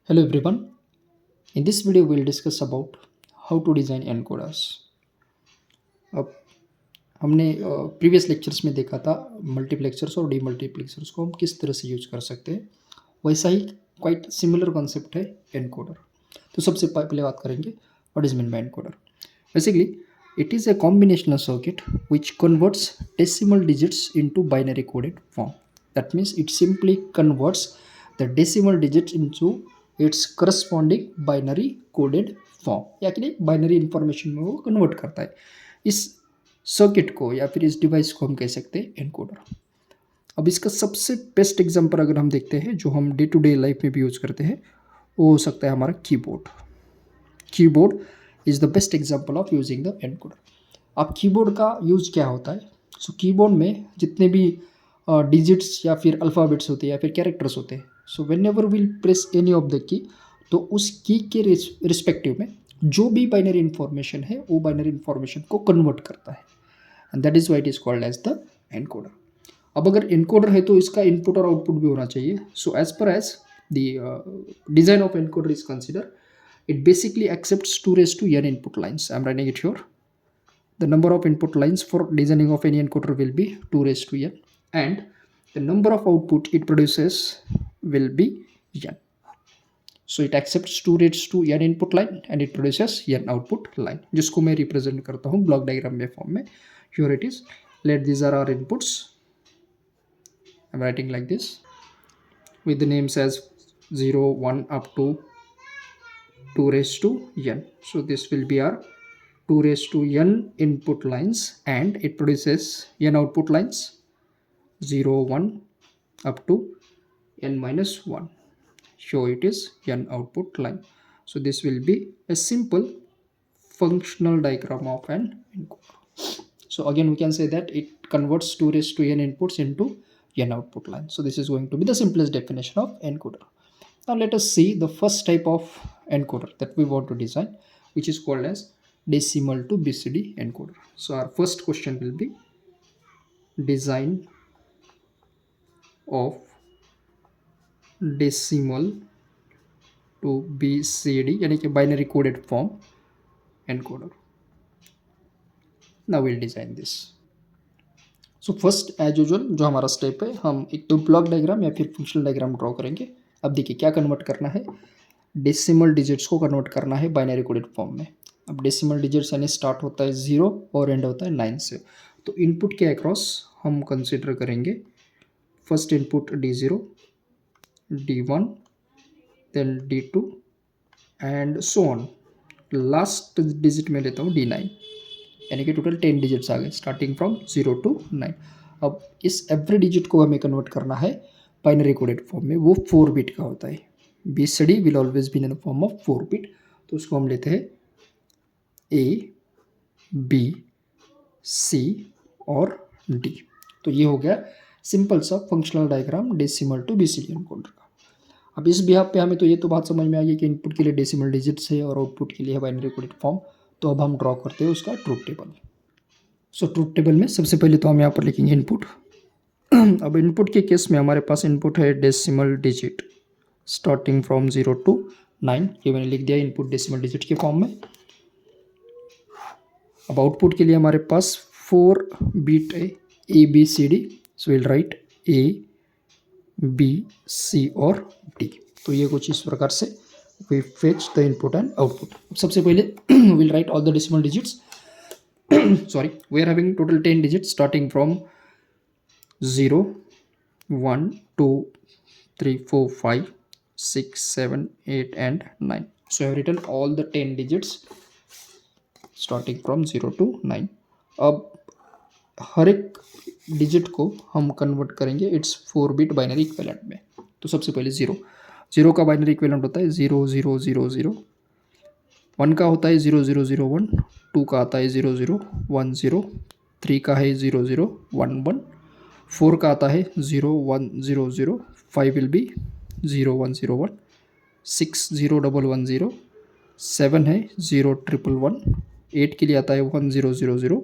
Hello everyone. In this video we'll discuss about how to design encoders. अब हमने previous lectures में देखा था मल्टीप्लेक्सर्स और डीमल्टीप्लेक्सर्स को हम किस तरह से यूज कर सकते हैं। वैसा ही क्वाइट सिमिलर कॉन्सेप्ट है एनकोडर। तो सबसे पहले बात करेंगे what is mean by encoder. Basically it is a combinational circuit which converts decimal digits into binary coded form. That means it simply converts the decimal digits into its corresponding binary coded form, या कि नहीं binary information में वो convert करता है। इस circuit को या फिर इस डिवाइस को हम कह सकते हैं एनकोडर। अब इसका सबसे बेस्ट एग्जांपल अगर हम देखते हैं जो हम डे टू डे लाइफ में भी यूज़ करते हैं वो हो सकता है हमारा keyboard. Keyboard is the best example of using the encoder. अब कीबोर्ड का यूज़ क्या होता है? सो कीबोर्ड में जितने भी डिजिट्स या फिर अल्फ़ाबेट्स होते हैं या फिर कैरेक्टर्स होते हैं, so when ever will press any of the key, तो उस की के रिस्पेक्टिव में जो भी बाइनरी इन्फॉर्मेशन है वो बाइनरी इन्फॉर्मेशन को कन्वर्ट करता है, and that is why it is called as the encoder. अब अगर एनकोडर है तो इसका इनपुट और आउटपुट भी होना चाहिए। So as per as the design of encoder is consider, it basically accepts 2 raised to n input lines. I'm writing it here. The number of input lines for designing of any encoder will be 2 raised to n, and the number of output it produces will be n. So it accepts 2 raised to n input line and it produces n output line, जिसको मैं represent करता हूँ block diagram में form में. Here it is. Let these are our inputs. I'm writing like this with the names as 0, 1 up to 2 raised to n. So this will be our 2 raised to n input lines and it produces n output lines 0, 1 up to n minus 1. So it is n output line. So this will be a simple functional diagram of an encoder. So again we can say that it converts 2 raised to n inputs into n output line. So this is going to be the simplest definition of encoder. Now let us see the first type of encoder that we want to design, which is called as decimal to BCD encoder. So our first question will be design of decimal to BCD यानी कि binary coded form encoder. Now we'll design this. So first as usual जो हमारा step है, हम एक तो block diagram या फिर फंक्शनल डायग्राम ड्रॉ करेंगे। अब देखिए क्या कन्वर्ट करना है, डेसिमल डिजिट्स को कन्वर्ट करना है बाइनरी कोडेड फॉर्म में। अब डेसिमल डिजिट्स यानी स्टार्ट होता है 0 और एंड होता है 9 से। तो इनपुट के अक्रॉस हम कंसिडर करेंगे first input D0, D1, then D2 and so on. Last digit में लेता हूँ D9, यानी कि टोटल 10 डिजिट्स आ गए स्टार्टिंग फ्रॉम 0 to 9। अब इस एवरी डिजिट को हमें कन्वर्ट करना है बाइनरी कोडेड फॉर्म में, वो 4 बिट का होता है। BCD will always be in form of 4 bit. तो उसको हम लेते हैं A, B, C और D। तो ये हो गया सिंपल सा functional diagram decimal to BCD encoder का। अब इस बिहाफ पे हमें तो ये तो बात समझ में आ गई कि इनपुट के लिए डेसिमल डिजिट्स है और आउटपुट के लिए है बाइनरी कोडेड फॉर्म। तो अब हम ड्रॉ करते हैं उसका ट्रूथ टेबल। सो ट्रूथ टेबल में सबसे पहले तो हम यहाँ पर लिखेंगे इनपुट। अब इनपुट के केस में हमारे पास इनपुट है decimal digit starting from 0 to 9, ये मैंने लिख दिया इनपुट डेसिमल डिजिट के फॉर्म में। अब आउटपुट के लिए हमारे पास 4 बिट है ABCD, so will write ABC और D। तो ये कुछ इस प्रकार से we fetch the input and output. सबसे पहले will write all the decimal digits. Sorry, we are having total 10 digits starting from 0, 1, 2, 3, 4, 5, 6, 7, 8 and 9. So I have written all the 10 digits starting from 0 to 9. अब हर एक digit को हम convert करेंगे it's 4 bit binary equivalent में। तो सबसे पहले 0 का बाइनरी इक्विवेलेंट होता है 0, 0, 0, 0। 1 का होता है 0, 0, 0, 1। 2 का आता है 0, 0, 1, 0। 3 का है 0, 0, 1, 1। 4 का आता है 0, 1, 0, 0। 5 विल बी 0, 1, 0, 1। 6, 0, 1, 1, 0। 7 है 0, 1, 1, 1। 8 के लिए आता है 1, 0, 0, 0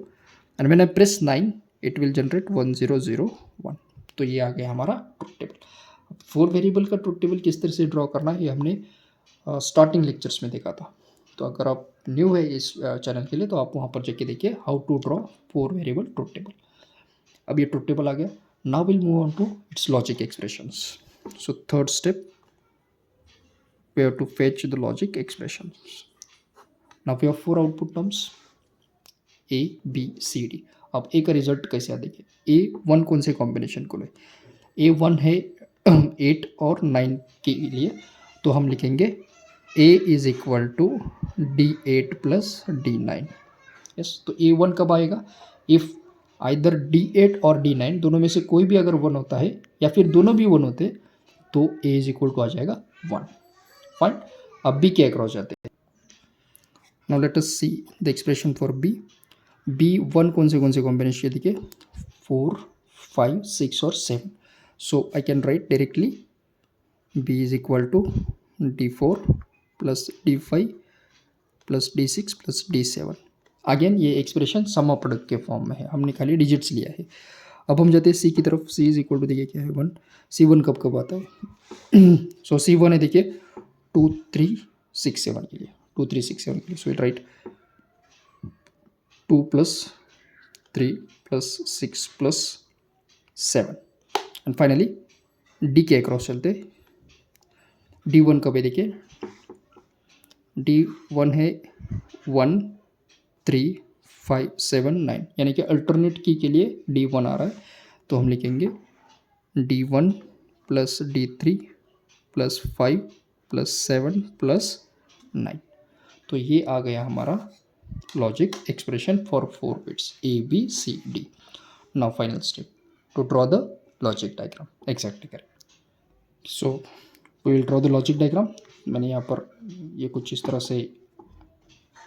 and when I press 9 it will generate 1, 0, 0, 1। तो ये आ गया हमारा ट्रूथ टेबल। 4 वेरिएबल का ट्रूथ टेबल किस तरह से ड्रॉ करना है ये हमने स्टार्टिंग लेक्चर्स में देखा था। तो अगर आप न्यू है इस चैनल के लिए तो आप वहाँ पर जाके देखिए how to draw 4 variable truth table. अब ये ट्रुथ टेबल आ गया। Now will move on to its logic expressions. So third step we have to fetch the logic expressions. Now we have 4 output terms A, B, C, D. अब A का result कैसे आ देखिए। A1 कौन से combination को ले, A1 है 8 और 9 के लिए, तो हम लिखेंगे A is equal to D8 plus D9। Yes, तो A1 कब आएगा, इफ आइदर D8 और D9 दोनों में से कोई भी अगर 1 होता है या फिर दोनों भी 1 होते तो A इज इक्वल टू आ जाएगा 1। फाइन, अब बी के अक्रॉस जाते हैं। Now let us see the expression for B. B1 कौन से कॉम्बिनेशन देखिए 4, 5, 6 और 7। So I can write directly B is equal to D4 plus D5 plus D6 plus D7। Again ये एक्सप्रेशन सम प्रोडक्ट के form में है, हमने खाली डिजिट्स लिया है। अब हम जाते हैं सी की तरफ। C इज इक्वल टू देखिए क्या है 1। C1 कब आता है सो C1 है देखिए 2, 3, 6, 7 के लिए, 2, 3, 6, 7 के लिए। So it right 2 plus 3 plus 6 plus 7 and finally D के अक्रॉस चलते। D1 कब है देखिए D1 है 1, 3, 5, 7, 9, यानी कि अल्टरनेट की के लिए D1 आ रहा है, तो हम लिखेंगे D1 plus D3 plus 5 plus 7 plus 9। तो ये आ गया हमारा logic expression for 4 bits A, B, C, D। Now final step to draw the logic diagram. Exactly correct. So we will draw the logic diagram. मैंने यहाँ पर ये कुछ इस तरह से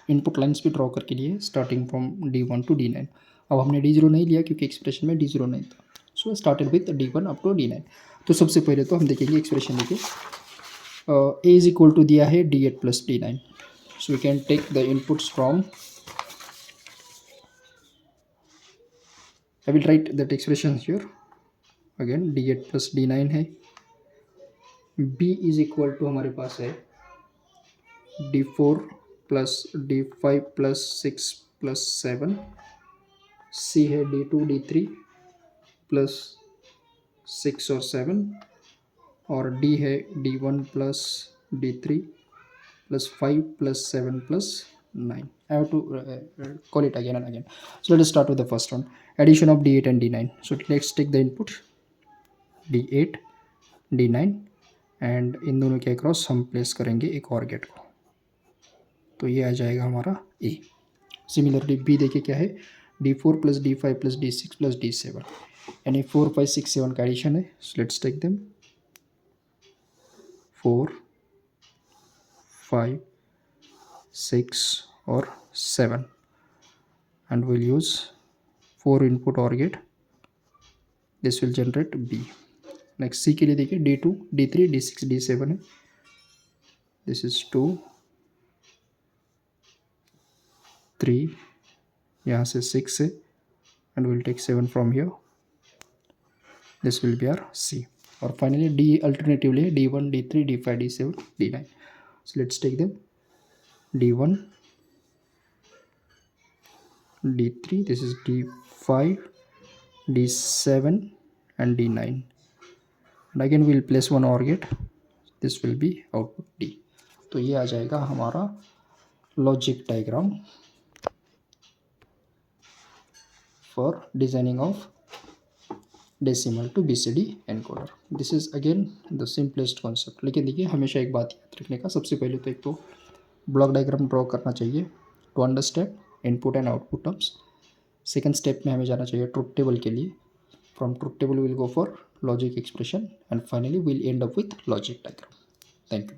इनपुट लाइन्स भी ड्रॉ करके लिए starting from D1 to D9। अब हमने D0 नहीं लिया क्योंकि एक्सप्रेशन में D0 नहीं था, so started with D1 up to D9। तो सबसे पहले तो हम देखेंगे एक्सप्रेशन देखिए A इज इक्वल टू दिया है D8 plus D9। So we can take the inputs from, I will write that expression here again. D8 plus D9 है। B इज इक्वल टू हमारे पास है D4 plus D5 plus 6 plus 7। C है D2 D3 plus 6 और 7, और D है D1 plus D3 plus 5 plus 7 plus 9। I have to call it again and again. So let us start with the first one, addition of D8 and D9. So let's take the input D8 D9 and in दोनों के across हम place करेंगे एक और gate को, तो ये आ जाएगा हमारा A। सिमिलरली B देखिए क्या है D4 plus D5 plus D6 plus D7, यानी 4, 5, 6, 7 का एडिशन है। सो लेट्स टेक देम 4, 5, 6 और 7 and we'll use 4 input OR gate. This will generate B. Next C के लिए देखिए D2 D3 D6 D7 है। दिस इज 2, 3, यहाँ से 6 है and will take 7 from here. This will be our C। और finally D alternatively है D1 D3 D5 D7 D9। So let's take them D1 D3, this is D5 D7 and D9, and again we'll place one OR gate. This will be output D। तो ये आ जाएगा हमारा logic diagram for designing of decimal to BCD encoder. This is again the simplest concept. लेकिन देखिए हमेशा एक बात याद रखने का, सबसे पहले तो एक तो ब्लॉक डायग्राम ड्रॉ करना चाहिए to understand input and output terms. Second step में हमें जाना चाहिए ट्रुथ टेबल के लिए। From truth table will go for logic expression and finally will end up with logic diagram. Thank you.